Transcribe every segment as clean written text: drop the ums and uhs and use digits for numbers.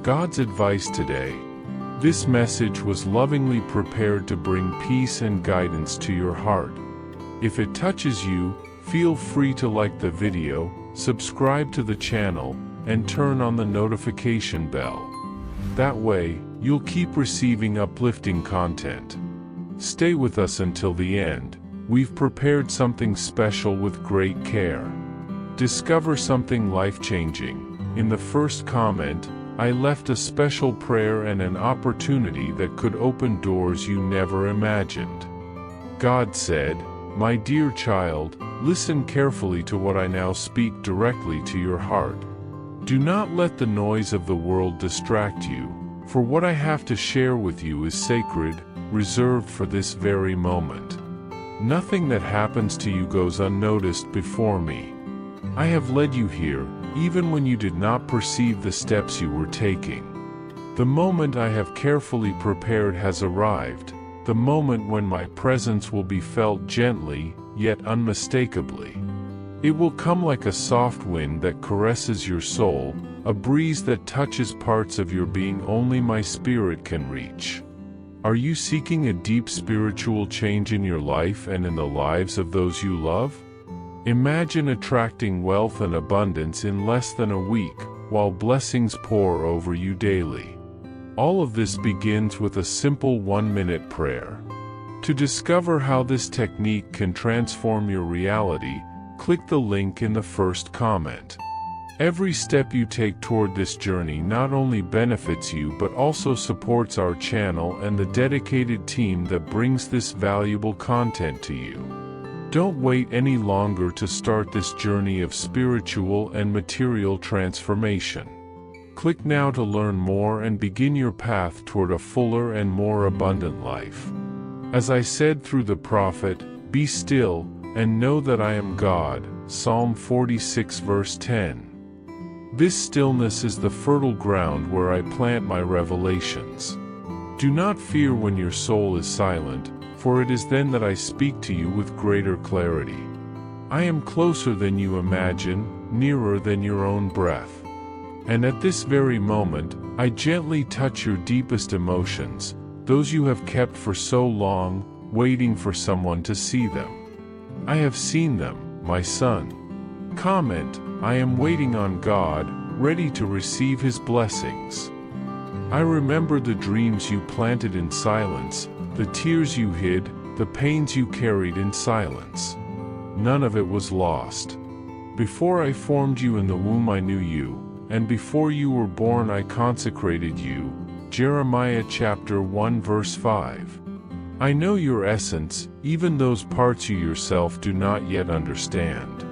God's advice today. This message was lovingly prepared to bring peace and guidance to your heart. If it touches you, feel free to like the video, subscribe to the channel, and turn on the notification bell. That way, you'll keep receiving uplifting content. Stay with us until the end. We've prepared something special with great care. Discover something life-changing. In the first comment, I left a special prayer and an opportunity that could open doors you never imagined. God said, "My dear child, listen carefully to what I now speak directly to your heart. Do not let the noise of the world distract you, for what I have to share with you is sacred, reserved for this very moment. Nothing that happens to you goes unnoticed before me. I have led you here, even when you did not perceive the steps you were taking. The moment I have carefully prepared has arrived, the moment when my presence will be felt gently, yet unmistakably. It will come like a soft wind that caresses your soul, a breeze that touches parts of your being only my spirit can reach. Are you seeking a deep spiritual change in your life and in the lives of those you love? Imagine attracting wealth and abundance in less than a week, while blessings pour over you daily. All of this begins with a simple 1-minute prayer. To discover how this technique can transform your reality, click the link in the first comment. Every step you take toward this journey not only benefits you but also supports our channel and the dedicated team that brings this valuable content to you. Don't wait any longer to start this journey of spiritual and material transformation. Click now to learn more and begin your path toward a fuller and more abundant life. As I said through the prophet, "Be still, and know that I am God," Psalm 46 verse 10. This stillness is the fertile ground where I plant my revelations. Do not fear when your soul is silent, for it is then that I speak to you with greater clarity. I am closer than you imagine, nearer than your own breath. And at this very moment, I gently touch your deepest emotions, those you have kept for so long, waiting for someone to see them. I have seen them, my son. Comment, I am waiting on God, ready to receive His blessings. I remember the dreams you planted in silence, the tears you hid, the pains you carried in silence. None of it was lost. Before I formed you in the womb I knew you, and before you were born I consecrated you. Jeremiah chapter 1 verse 5. I know your essence, even those parts you yourself do not yet understand.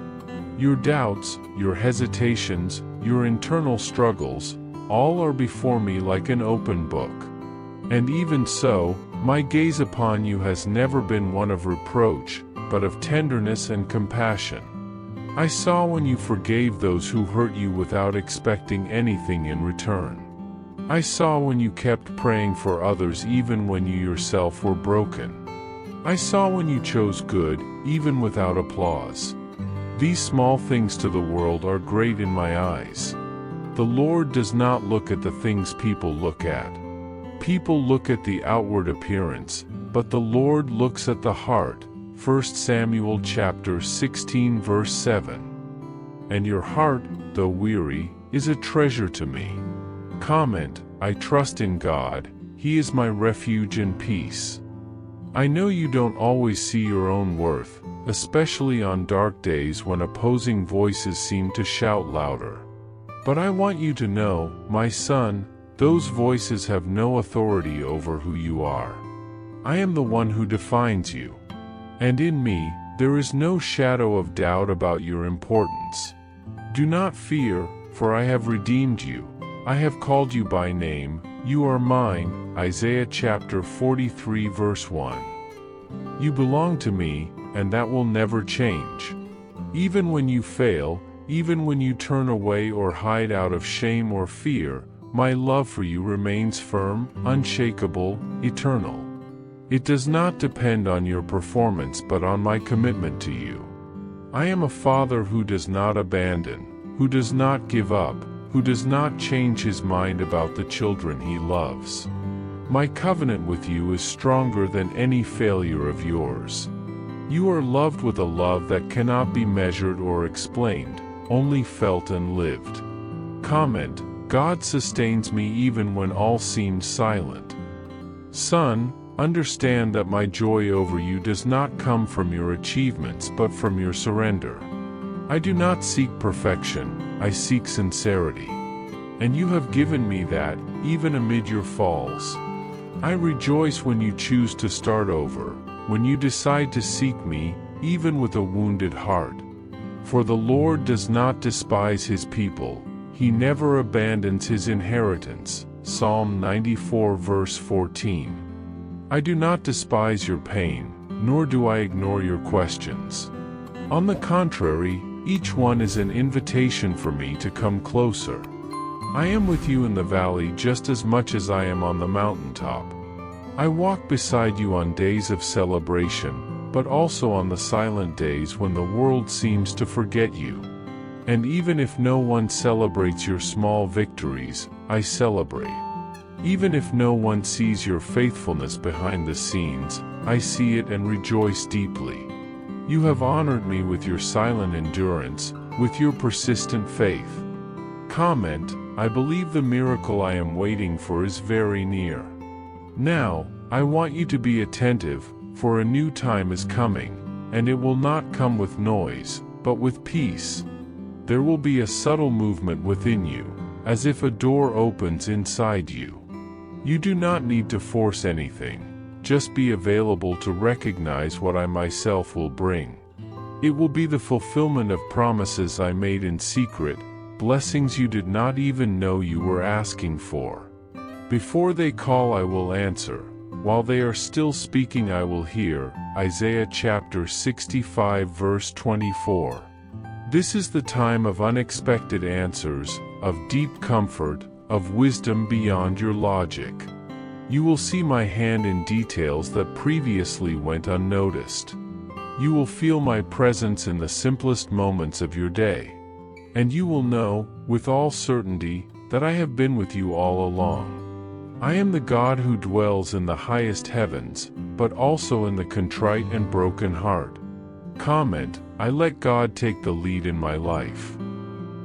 Your doubts, your hesitations, your internal struggles, all are before me like an open book. And even so, my gaze upon you has never been one of reproach, but of tenderness and compassion. I saw when you forgave those who hurt you without expecting anything in return. I saw when you kept praying for others even when you yourself were broken. I saw when you chose good, even without applause. These small things to the world are great in my eyes. The Lord does not look at the things people look at. People look at the outward appearance, but the Lord looks at the heart. 1 Samuel chapter 16 verse 7. And your heart, though weary, is a treasure to me. Comment, I trust in God, He is my refuge and peace. I know you don't always see your own worth, especially on dark days when opposing voices seem to shout louder. But I want you to know, my son, those voices have no authority over who you are. I am the one who defines you. And in me, there is no shadow of doubt about your importance. Do not fear, for I have redeemed you. I have called you by name, you are mine. Isaiah chapter 43 verse 1. You belong to me, and that will never change. Even when you fail, even when you turn away or hide out of shame or fear, my love for you remains firm, unshakable, eternal. It does not depend on your performance but on my commitment to you. I am a Father who does not abandon, who does not give up, who does not change his mind about the children he loves. My covenant with you is stronger than any failure of yours. You are loved with a love that cannot be measured or explained, only felt and lived. Comment: God sustains me even when all seems silent. Son, understand that my joy over you does not come from your achievements but from your surrender. I do not seek perfection, I seek sincerity. And you have given me that, even amid your falls. I rejoice when you choose to start over, when you decide to seek me, even with a wounded heart. For the Lord does not despise his people, he never abandons his inheritance. Psalm 94 verse 14. I do not despise your pain, nor do I ignore your questions. On the contrary, each one is an invitation for me to come closer. I am with you in the valley just as much as I am on the mountaintop. I walk beside you on days of celebration, but also on the silent days when the world seems to forget you. And even if no one celebrates your small victories, I celebrate. Even if no one sees your faithfulness behind the scenes, I see it and rejoice deeply. You have honored me with your silent endurance, with your persistent faith. Comment: I believe the miracle I am waiting for is very near. Now, I want you to be attentive, for a new time is coming, and it will not come with noise, but with peace. There will be a subtle movement within you, as if a door opens inside you. You do not need to force anything, just be available to recognize what I myself will bring. It will be the fulfillment of promises I made in secret, blessings you did not even know you were asking for. Before they call I will answer, while they are still speaking I will hear. Isaiah chapter 65 verse 24. This is the time of unexpected answers, of deep comfort, of wisdom beyond your logic. You will see my hand in details that previously went unnoticed. You will feel my presence in the simplest moments of your day. And you will know, with all certainty, that I have been with you all along. I am the God who dwells in the highest heavens, but also in the contrite and broken heart. Comment: I let God take the lead in my life.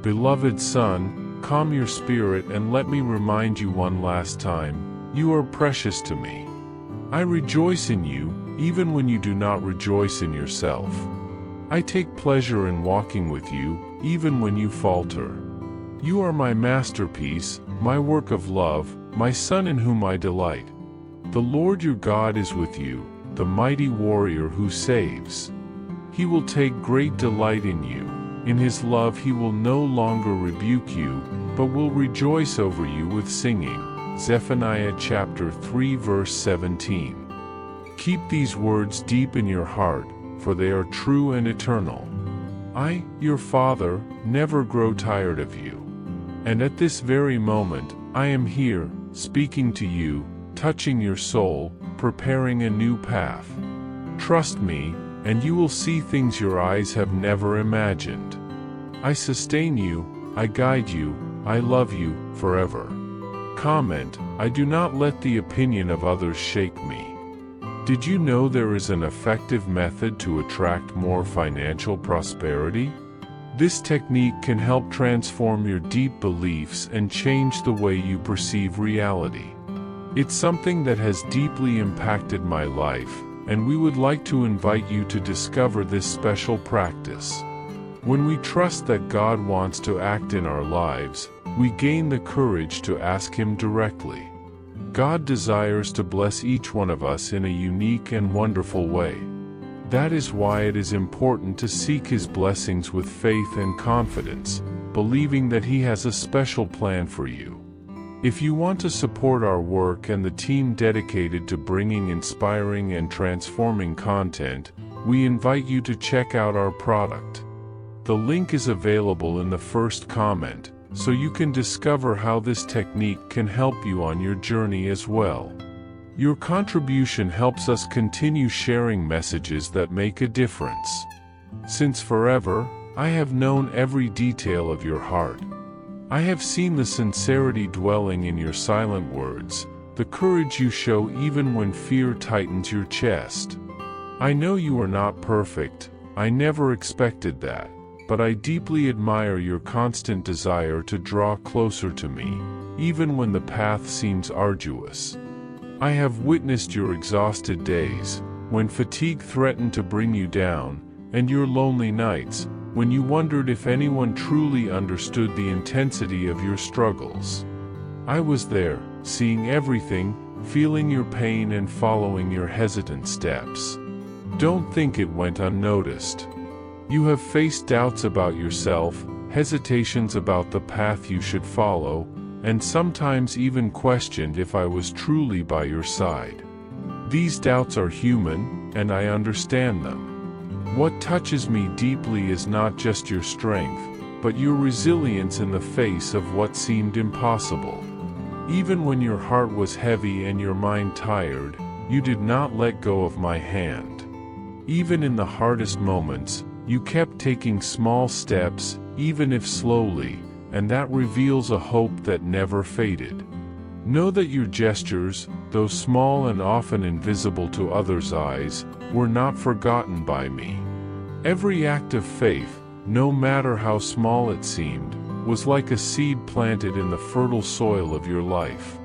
Beloved son, calm your spirit and let me remind you one last time, you are precious to me. I rejoice in you, even when you do not rejoice in yourself. I take pleasure in walking with you, even when you falter. You are my masterpiece, my work of love, my son in whom I delight. The Lord your God is with you, the mighty warrior who saves. He will take great delight in you. In his love he will no longer rebuke you, but will rejoice over you with singing. Zephaniah chapter 3 verse 17. Keep these words deep in your heart, for they are true and eternal. I, your Father, never grow tired of you. And at this very moment, I am here, speaking to you, touching your soul, preparing a new path. Trust me, and you will see things your eyes have never imagined. I sustain you, I guide you, I love you, forever. Comment: I do not let the opinion of others shake me. Did you know there is an effective method to attract more financial prosperity? This technique can help transform your deep beliefs and change the way you perceive reality. It's something that has deeply impacted my life, and we would like to invite you to discover this special practice. When we trust that God wants to act in our lives, we gain the courage to ask Him directly. God desires to bless each one of us in a unique and wonderful way. That is why it is important to seek His blessings with faith and confidence, believing that He has a special plan for you. If you want to support our work and the team dedicated to bringing inspiring and transforming content, we invite you to check out our product. The link is available in the first comment, so you can discover how this technique can help you on your journey as well. Your contribution helps us continue sharing messages that make a difference. Since forever, I have known every detail of your heart. I have seen the sincerity dwelling in your silent words, the courage you show even when fear tightens your chest. I know you are not perfect, I never expected that, but I deeply admire your constant desire to draw closer to me, even when the path seems arduous. I have witnessed your exhausted days, when fatigue threatened to bring you down, and your lonely nights, when you wondered if anyone truly understood the intensity of your struggles. I was there, seeing everything, feeling your pain and following your hesitant steps. Don't think it went unnoticed. You have faced doubts about yourself, hesitations about the path you should follow, and sometimes even questioned if I was truly by your side. These doubts are human, and I understand them. What touches me deeply is not just your strength, but your resilience in the face of what seemed impossible. Even when your heart was heavy and your mind tired, you did not let go of my hand. Even in the hardest moments, you kept taking small steps, even if slowly, and that reveals a hope that never faded. Know that your gestures, though small and often invisible to others' eyes, were not forgotten by me. Every act of faith, no matter how small it seemed, was like a seed planted in the fertile soil of your life.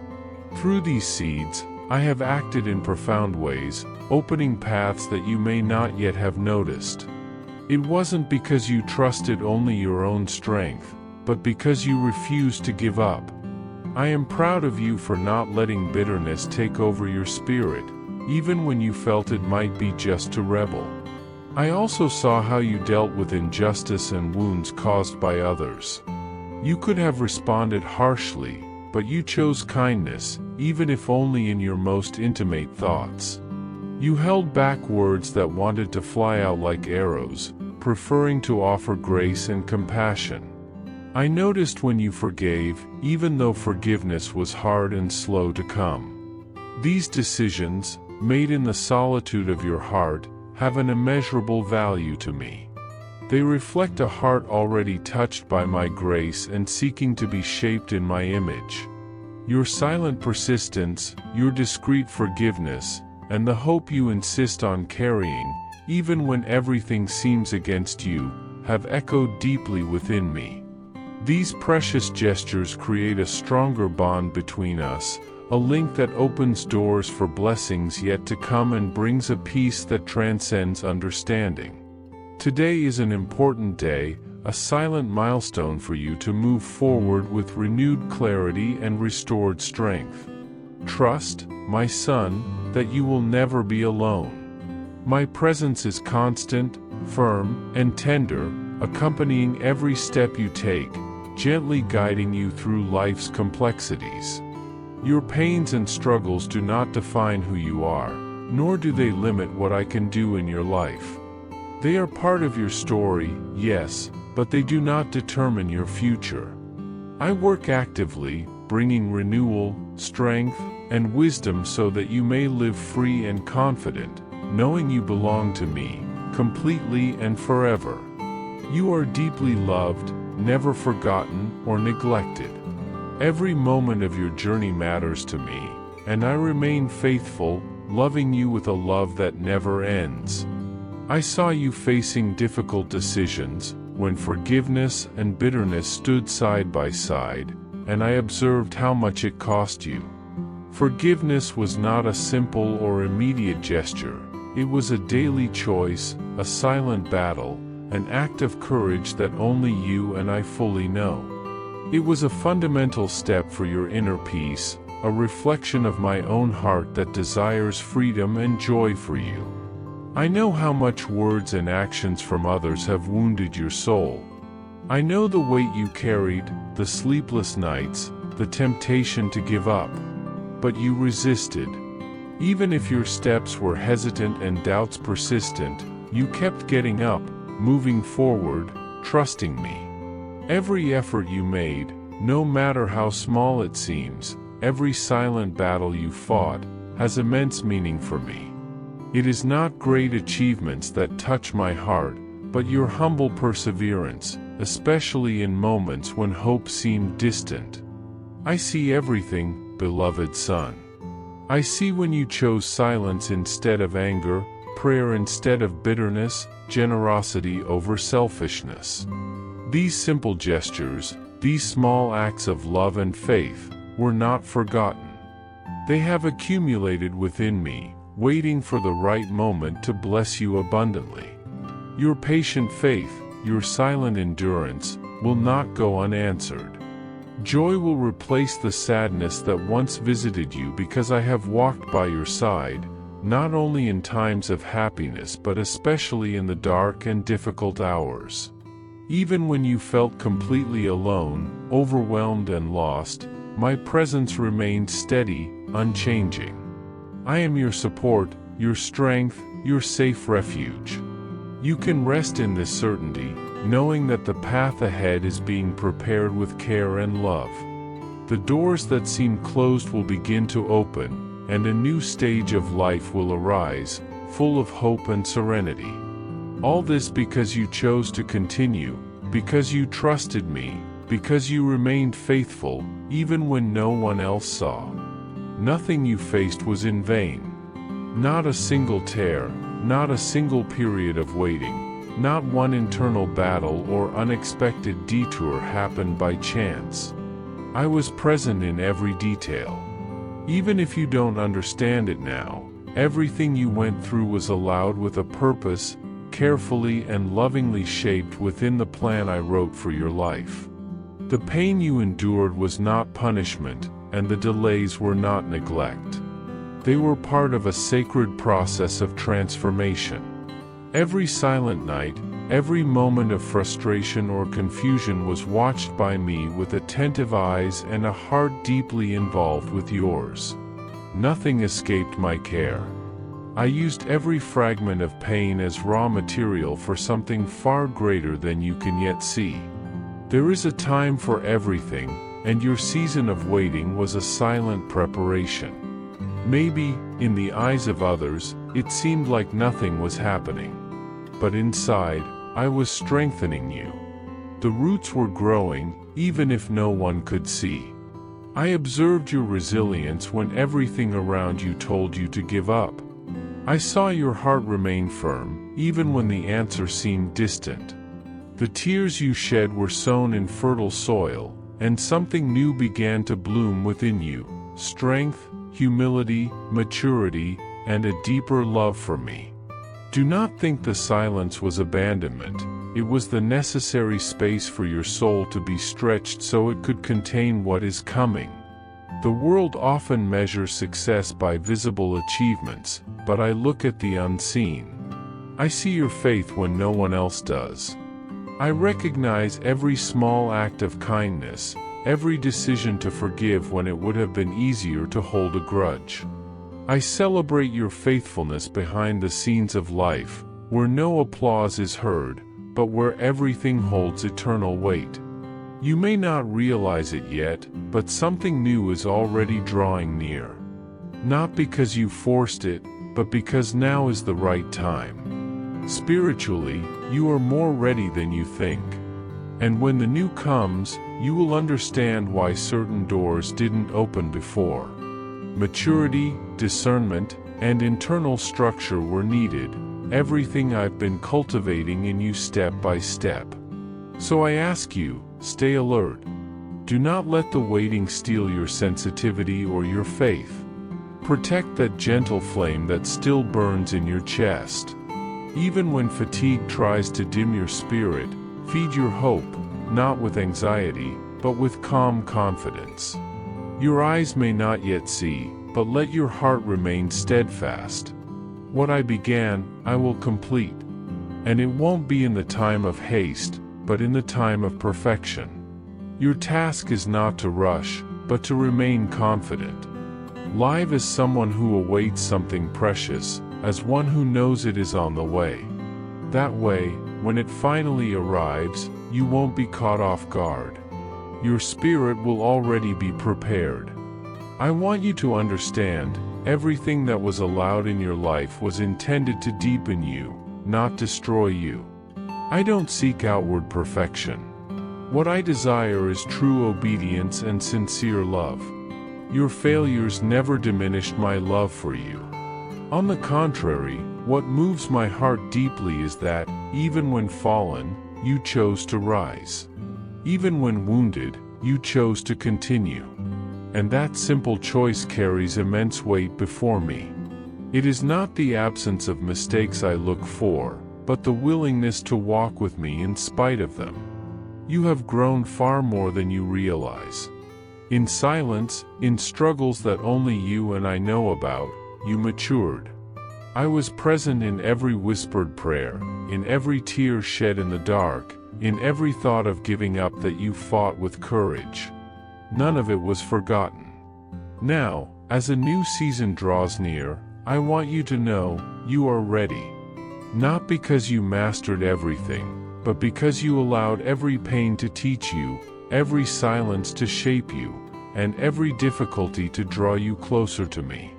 Through these seeds, I have acted in profound ways, opening paths that you may not yet have noticed. It wasn't because you trusted only your own strength, but because you refused to give up. I am proud of you for not letting bitterness take over your spirit, even when you felt it might be just to rebel. I also saw how you dealt with injustice and wounds caused by others. You could have responded harshly, but you chose kindness, even if only in your most intimate thoughts. You held back words that wanted to fly out like arrows, preferring to offer grace and compassion. I noticed when you forgave, even though forgiveness was hard and slow to come. These decisions, made in the solitude of your heart, have an immeasurable value to me. They reflect a heart already touched by my grace and seeking to be shaped in my image. Your silent persistence, your discreet forgiveness, and the hope you insist on carrying, even when everything seems against you, have echoed deeply within me. These precious gestures create a stronger bond between us, a link that opens doors for blessings yet to come and brings a peace that transcends understanding. Today is an important day, a silent milestone for you to move forward with renewed clarity and restored strength. Trust, my son, that you will never be alone. My presence is constant, firm, and tender, accompanying every step you take, gently guiding you through life's complexities. Your pains and struggles do not define who you are, nor do they limit what I can do in your life. They are part of your story, yes, but they do not determine your future. I work actively, bringing renewal, strength, and wisdom so that you may live free and confident, knowing you belong to me, completely and forever. You are deeply loved, never forgotten or neglected. Every moment of your journey matters to me, and I remain faithful, loving you with a love that never ends. I saw you facing difficult decisions, when forgiveness and bitterness stood side by side, and I observed how much it cost you. Forgiveness was not a simple or immediate gesture, it was a daily choice, a silent battle, an act of courage that only you and I fully know. It was a fundamental step for your inner peace, a reflection of my own heart that desires freedom and joy for you. I know how much words and actions from others have wounded your soul. I know the weight you carried, the sleepless nights, the temptation to give up. But you resisted. Even if your steps were hesitant and doubts persistent, you kept getting up, moving forward, trusting me. Every effort you made, no matter how small it seems, every silent battle you fought, has immense meaning for me. It is not great achievements that touch my heart, but your humble perseverance, especially in moments when hope seemed distant. I see everything, beloved son. I see when you chose silence instead of anger, prayer instead of bitterness, generosity over selfishness. These simple gestures, these small acts of love and faith, were not forgotten. They have accumulated within me, waiting for the right moment to bless you abundantly. Your patient faith, your silent endurance, will not go unanswered. Joy will replace the sadness that once visited you because I have walked by your side, not only in times of happiness but especially in the dark and difficult hours. Even when you felt completely alone, overwhelmed and lost, my presence remained steady, unchanging. I am your support, your strength, your safe refuge. You can rest in this certainty, knowing that the path ahead is being prepared with care and love. The doors that seem closed will begin to open, and a new stage of life will arise, full of hope and serenity. All this because you chose to continue, because you trusted me, because you remained faithful, even when no one else saw. Nothing you faced was in vain. Not a single tear, not a single period of waiting, not one internal battle or unexpected detour happened by chance. I was present in every detail. Even if you don't understand it now, everything you went through was allowed with a purpose, carefully and lovingly shaped within the plan I wrote for your life. The pain you endured was not punishment, and the delays were not neglect. They were part of a sacred process of transformation. Every silent night, every moment of frustration or confusion was watched by me with attentive eyes and a heart deeply involved with yours. Nothing escaped my care. I used every fragment of pain as raw material for something far greater than you can yet see. There is a time for everything, and your season of waiting was a silent preparation. Maybe, in the eyes of others, it seemed like nothing was happening. But inside, I was strengthening you. The roots were growing, even if no one could see. I observed your resilience when everything around you told you to give up. I saw your heart remain firm, even when the answer seemed distant. The tears you shed were sown in fertile soil, and something new began to bloom within you: strength, humility, maturity, and a deeper love for me. Do not think the silence was abandonment. It was the necessary space for your soul to be stretched so it could contain what is coming. The world often measures success by visible achievements, but I look at the unseen. I see your faith when no one else does. I recognize every small act of kindness, every decision to forgive when it would have been easier to hold a grudge. I celebrate your faithfulness behind the scenes of life, where no applause is heard, but where everything holds eternal weight. You may not realize it yet, but something new is already drawing near. Not because you forced it, but because now is the right time. Spiritually, you are more ready than you think. And when the new comes, you will understand why certain doors didn't open before. Maturity, discernment, and internal structure were needed, everything I've been cultivating in you step by step. So I ask you, stay alert. Do not let the waiting steal your sensitivity or your faith. Protect that gentle flame that still burns in your chest. Even when fatigue tries to dim your spirit, feed your hope, not with anxiety, but with calm confidence. Your eyes may not yet see, but let your heart remain steadfast. What I began, I will complete. And it won't be in the time of haste, but in the time of perfection. Your task is not to rush, but to remain confident. Live as someone who awaits something precious, as one who knows it is on the way. That way, when it finally arrives, you won't be caught off guard. Your spirit will already be prepared. I want you to understand, everything that was allowed in your life was intended to deepen you, not destroy you. I don't seek outward perfection. What I desire is true obedience and sincere love. Your failures never diminished my love for you. On the contrary, what moves my heart deeply is that, even when fallen, you chose to rise. Even when wounded, you chose to continue. And that simple choice carries immense weight before me. It is not the absence of mistakes I look for, but the willingness to walk with me in spite of them. You have grown far more than you realize. In silence, in struggles that only you and I know about, you matured. I was present in every whispered prayer, in every tear shed in the dark, in every thought of giving up that you fought with courage. None of it was forgotten. Now, as a new season draws near, I want you to know, you are ready. Not because you mastered everything, but because you allowed every pain to teach you, every silence to shape you, and every difficulty to draw you closer to me.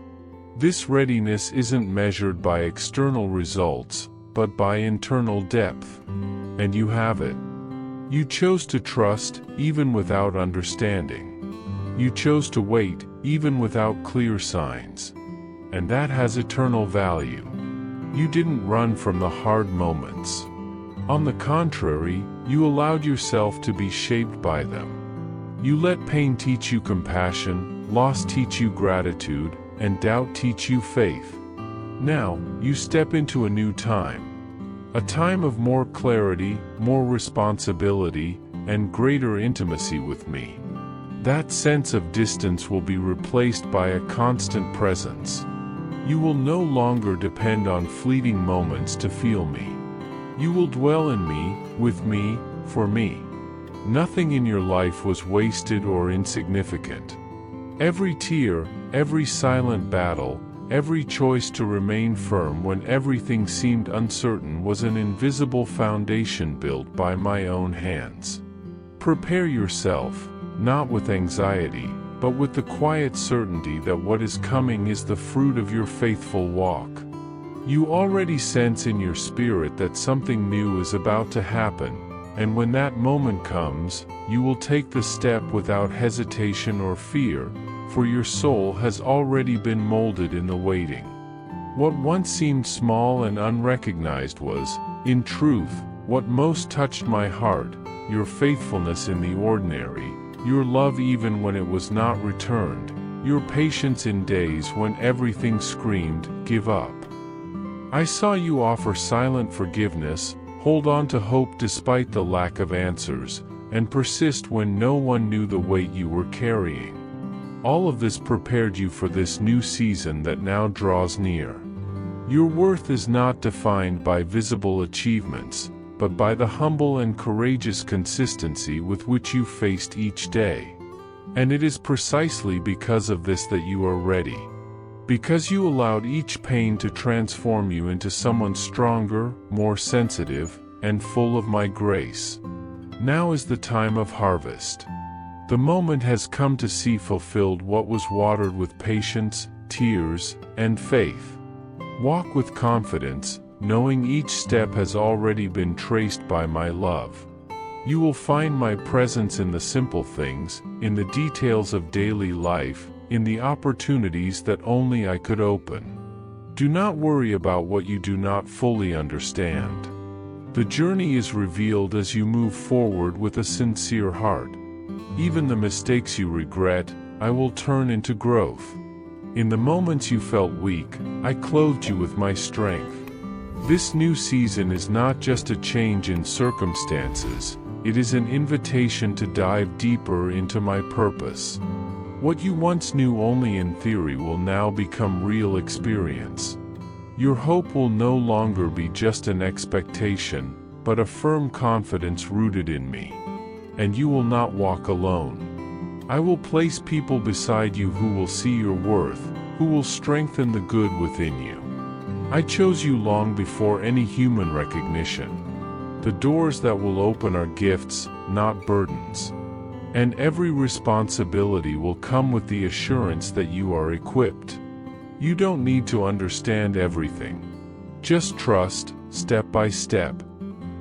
This readiness isn't measured by external results, but by internal depth. And you have it. You chose to trust, even without understanding. You chose to wait, even without clear signs. And that has eternal value. You didn't run from the hard moments. On the contrary, you allowed yourself to be shaped by them. You let pain teach you compassion, loss teach you gratitude, and doubt teach you faith. Now, you step into a new time. A time of more clarity, more responsibility, and greater intimacy with me. That sense of distance will be replaced by a constant presence. You will no longer depend on fleeting moments to feel me. You will dwell in me, with me, for me. Nothing in your life was wasted or insignificant. Every tear, every silent battle, every choice to remain firm when everything seemed uncertain was an invisible foundation built by my own hands. Prepare yourself, not with anxiety, but with the quiet certainty that what is coming is the fruit of your faithful walk. You already sense in your spirit that something new is about to happen, and when that moment comes, you will take the step without hesitation or fear, for your soul has already been molded in the waiting. What once seemed small and unrecognized was, in truth, what most touched my heart, your faithfulness in the ordinary, your love even when it was not returned, your patience in days when everything screamed, "Give up." I saw you offer silent forgiveness, hold on to hope despite the lack of answers, and persist when no one knew the weight you were carrying. All of this prepared you for this new season that now draws near. Your worth is not defined by visible achievements, but by the humble and courageous consistency with which you faced each day. And it is precisely because of this that you are ready. Because you allowed each pain to transform you into someone stronger, more sensitive, and full of my grace. Now is the time of harvest. The moment has come to see fulfilled what was watered with patience, tears, and faith. Walk with confidence, knowing each step has already been traced by my love. You will find my presence in the simple things, in the details of daily life, in the opportunities that only I could open. Do not worry about what you do not fully understand. The journey is revealed as you move forward with a sincere heart. Even the mistakes you regret, I will turn into growth. In the moments you felt weak, I clothed you with my strength. This new season is not just a change in circumstances, it is an invitation to dive deeper into my purpose. What you once knew only in theory will now become real experience. Your hope will no longer be just an expectation, but a firm confidence rooted in me. And you will not walk alone. I will place people beside you who will see your worth, who will strengthen the good within you. I chose you long before any human recognition. The doors that will open are gifts, not burdens. And every responsibility will come with the assurance that you are equipped. You don't need to understand everything. Just trust, step by step.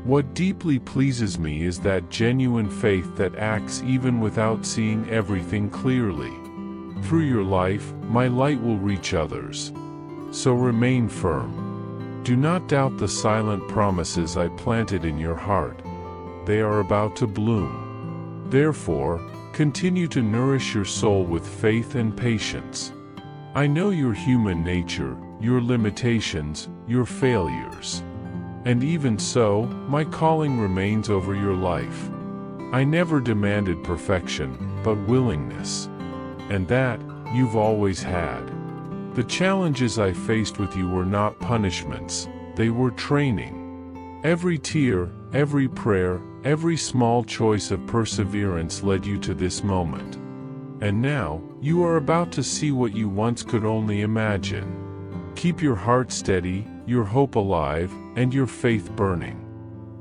What deeply pleases me is that genuine faith that acts even without seeing everything clearly. Through your life, my light will reach others. So remain firm. Do not doubt the silent promises I planted in your heart. They are about to bloom. Therefore, continue to nourish your soul with faith and patience. I know your human nature, your limitations, your failures. And even so, my calling remains over your life. I never demanded perfection, but willingness. And that, you've always had. The challenges I faced with you were not punishments, they were training. Every tear, every prayer, every small choice of perseverance led you to this moment. And now, you are about to see what you once could only imagine. Keep your heart steady, your hope alive, and your faith burning.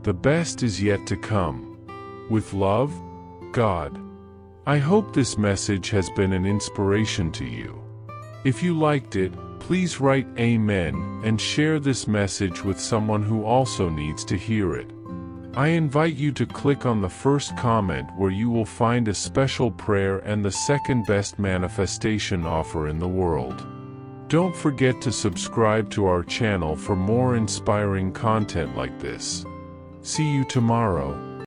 The best is yet to come. With love, God. I hope this message has been an inspiration to you. If you liked it, please write Amen and share this message with someone who also needs to hear it. I invite you to click on the first comment where you will find a special prayer and the second best manifestation offer in the world. Don't forget to subscribe to our channel for more inspiring content like this. See you tomorrow.